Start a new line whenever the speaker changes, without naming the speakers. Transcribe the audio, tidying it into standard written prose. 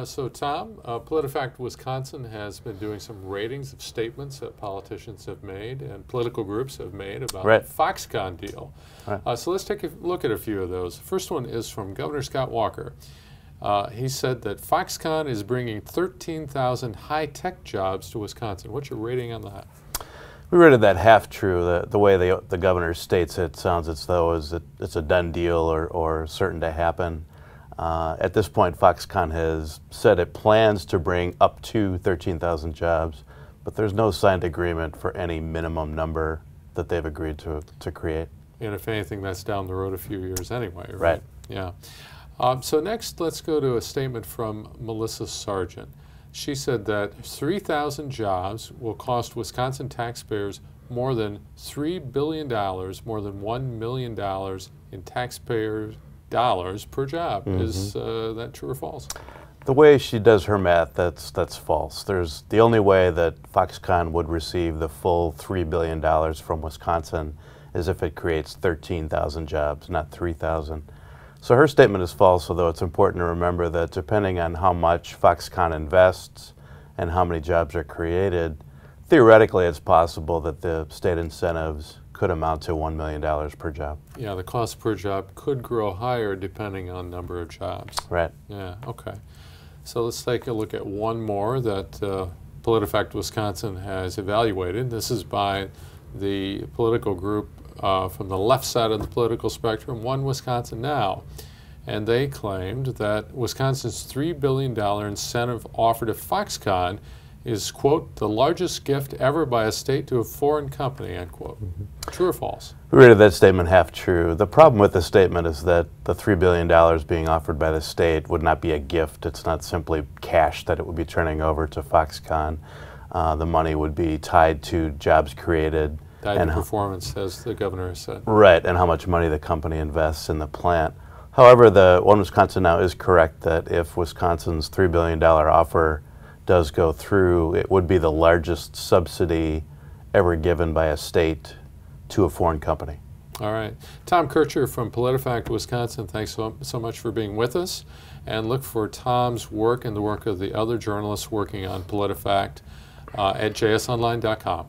So Tom, PolitiFact Wisconsin has been doing some ratings of statements that politicians have made and political groups have made about the Foxconn deal. So let's take a look at a few of those. The first one is from Governor Scott Walker. He said that Foxconn is bringing 13,000 high-tech jobs to Wisconsin. What's your rating on that?
We rated that half true. The way the governor states it sounds as though it's a done deal or certain to happen. At this point, Foxconn has said it plans to bring up to 13,000 jobs, but there's no signed agreement for any minimum number that they've agreed to create.
And if anything, that's down the road a few years anyway, right?
Right.
Yeah. So next, let's go to a statement from Melissa Sargent. She said that 3,000 jobs will cost Wisconsin taxpayers more than $3 billion, more than $1 million in taxpayer dollars per job. Is that true or false?
The way she does her math, that's false. There's the only way that Foxconn would receive the full $3 billion from Wisconsin is if it creates 13,000 jobs, not 3,000. So her statement is false, although it's important to remember that depending on how much Foxconn invests and how many jobs are created, theoretically it's possible that the state incentives could amount to $1 million per job.
Yeah, the cost per job could grow higher depending on number of jobs.
Right.
Yeah, okay. So let's take a look at one more that PolitiFact Wisconsin has evaluated. This is by the political group from the left side of the political spectrum, One Wisconsin Now. And they claimed that Wisconsin's $3 billion incentive offer to Foxconn is, quote, the largest gift ever by a state to a foreign company, end quote. True or false?
We rated that statement half true. The problem with the statement is that the $3 billion being offered by the state would not be a gift. It's not simply cash that it would be turning over to Foxconn. The money would be tied to jobs created.
Tied to performance, as the governor has said.
Right, and how much money the company invests in the plant. However, the One Wisconsin Now is correct that if Wisconsin's $3 billion offer does go through, it would be the largest subsidy ever given by a state to a foreign company.
All right. Tom Kertscher from PolitiFact Wisconsin, thanks so much for being with us. And look for Tom's work and the work of the other journalists working on PolitiFact at jsonline.com.